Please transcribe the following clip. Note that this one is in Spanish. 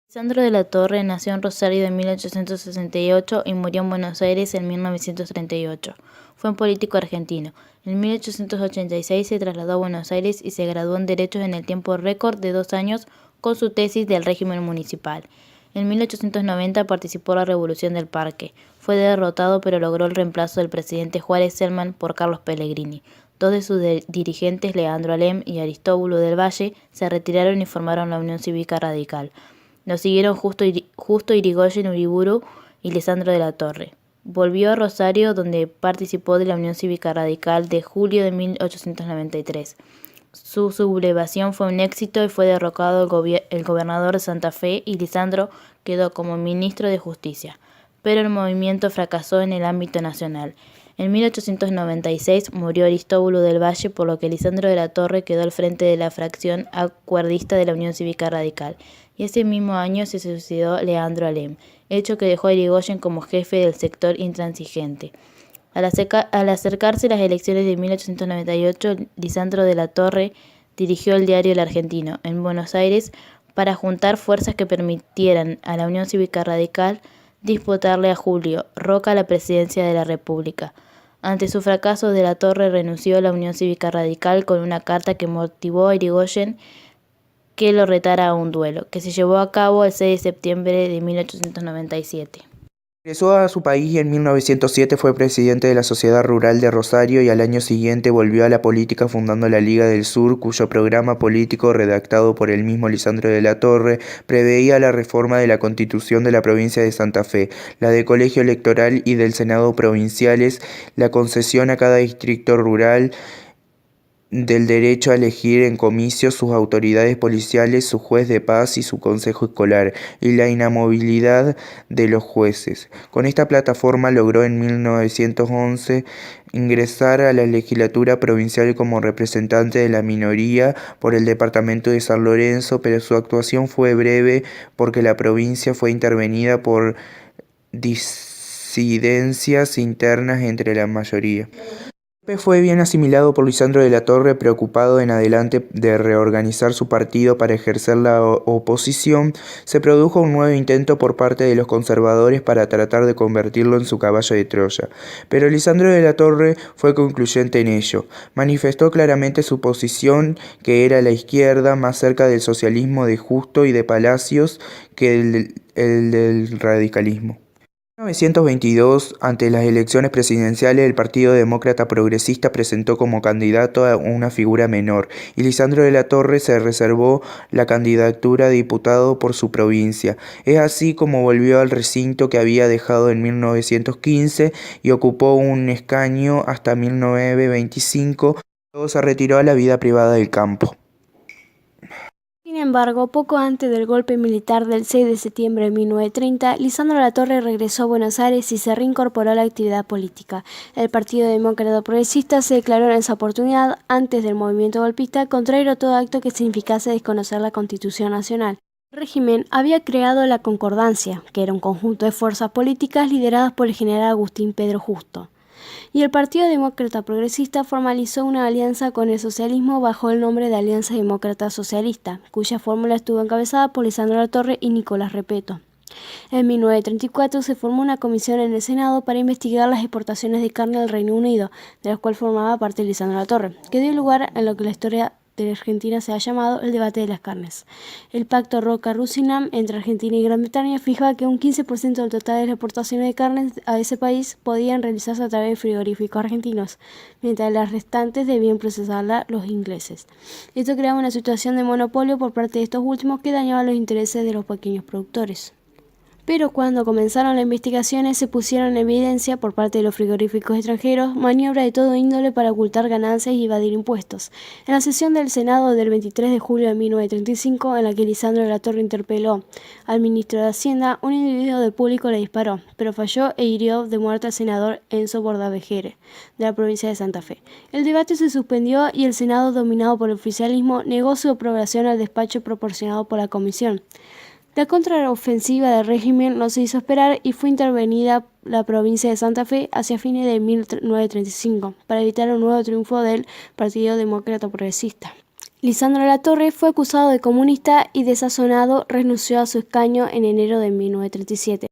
Lisandro de la Torre nació en Rosario en 1868 y murió en Buenos Aires en 1938. Fue un político argentino. En 1886 se trasladó a Buenos Aires y se graduó en Derecho en el tiempo récord de 2 años con su tesis del régimen municipal. En 1890 participó en la Revolución del Parque. Fue derrotado pero logró el reemplazo del presidente Juárez Celman por Carlos Pellegrini. Dos de sus dirigentes, Leandro Alem y Aristóbulo del Valle, se retiraron y formaron la Unión Cívica Radical. Lo siguieron Justo Irigoyen Uriburu y Lisandro de la Torre. Volvió a Rosario, donde participó de la Unión Cívica Radical de julio de 1893. Su sublevación fue un éxito y fue derrocado el gobernador de Santa Fe y Lisandro quedó como ministro de Justicia. Pero el movimiento fracasó en el ámbito nacional. En 1896 murió Aristóbulo del Valle, por lo que Lisandro de la Torre quedó al frente de la fracción acuerdista de la Unión Cívica Radical, y ese mismo año se suicidó Leandro Alem, hecho que dejó a Irigoyen como jefe del sector intransigente. Al acercarse las elecciones de 1898, Lisandro de la Torre dirigió el diario El Argentino, en Buenos Aires, para juntar fuerzas que permitieran a la Unión Cívica Radical disputarle a Julio Roca la presidencia de la República. Ante su fracaso, de la Torre renunció a la Unión Cívica Radical con una carta que motivó a Irigoyen que lo retara a un duelo, que se llevó a cabo el 6 de septiembre de 1897. Regresó a su país y en 1907 fue presidente de la Sociedad Rural de Rosario y al año siguiente volvió a la política fundando la Liga del Sur, cuyo programa político, redactado por el mismo Lisandro de la Torre, preveía la reforma de la Constitución de la provincia de Santa Fe, la de colegio electoral y del Senado provinciales, la concesión a cada distrito rural del derecho a elegir en comicios sus autoridades policiales, su juez de paz y su consejo escolar, y la inamovilidad de los jueces. Con esta plataforma logró en 1911 ingresar a la legislatura provincial como representante de la minoría por el departamento de San Lorenzo, pero su actuación fue breve porque la provincia fue intervenida por disidencias internas entre la mayoría. Fue bien asimilado por Lisandro de la Torre, preocupado en adelante de reorganizar su partido para ejercer la oposición. Se produjo un nuevo intento por parte de los conservadores para tratar de convertirlo en su caballo de Troya, pero Lisandro de la Torre fue concluyente en ello. Manifestó claramente su posición, que era la izquierda, más cerca del socialismo de Justo y de Palacios que el del radicalismo. En 1922, ante las elecciones presidenciales, el Partido Demócrata Progresista presentó como candidato a una figura menor, y Lisandro de la Torre se reservó la candidatura de diputado por su provincia. Es así como volvió al recinto que había dejado en 1915 y ocupó un escaño hasta 1925, luego se retiró a la vida privada del campo. Sin embargo, poco antes del golpe militar del 6 de septiembre de 1930, Lisandro de la Torre regresó a Buenos Aires y se reincorporó a la actividad política. El Partido Demócrata Progresista se declaró en esa oportunidad, antes del movimiento golpista, contrario a todo acto que significase desconocer la Constitución Nacional. El régimen había creado la Concordancia, que era un conjunto de fuerzas políticas lideradas por el general Agustín Pedro Justo, y el Partido Demócrata Progresista formalizó una alianza con el socialismo bajo el nombre de Alianza Demócrata Socialista, cuya fórmula estuvo encabezada por Lisandro de la Torre y Nicolás Repetto. En 1934 se formó una comisión en el Senado para investigar las exportaciones de carne al Reino Unido, de la cual formaba parte Lisandro de la Torre, que dio lugar a lo que la historia de Argentina se ha llamado el debate de las carnes. El pacto Roca-Rucinam entre Argentina y Gran Bretaña fijaba que un 15% del total de las exportaciones de carnes a ese país podían realizarse a través de frigoríficos argentinos, mientras las restantes debían procesarlas los ingleses. Esto creaba una situación de monopolio por parte de estos últimos que dañaba los intereses de los pequeños productores. Pero cuando comenzaron las investigaciones se pusieron en evidencia por parte de los frigoríficos extranjeros maniobras de todo índole para ocultar ganancias y evadir impuestos. En la sesión del Senado del 23 de julio de 1935, en la que Lisandro de la Torre interpeló al ministro de Hacienda, un individuo del público le disparó, pero falló e hirió de muerte al senador Enzo Bordavegere, de la provincia de Santa Fe. El debate se suspendió y el Senado, dominado por el oficialismo, negó su aprobación al despacho proporcionado por la comisión. La contraofensiva del régimen no se hizo esperar y fue intervenida la provincia de Santa Fe hacia fines de 1935 para evitar un nuevo triunfo del Partido Demócrata Progresista. Lisandro Latorre fue acusado de comunista y desazonado renunció a su escaño en enero de 1937.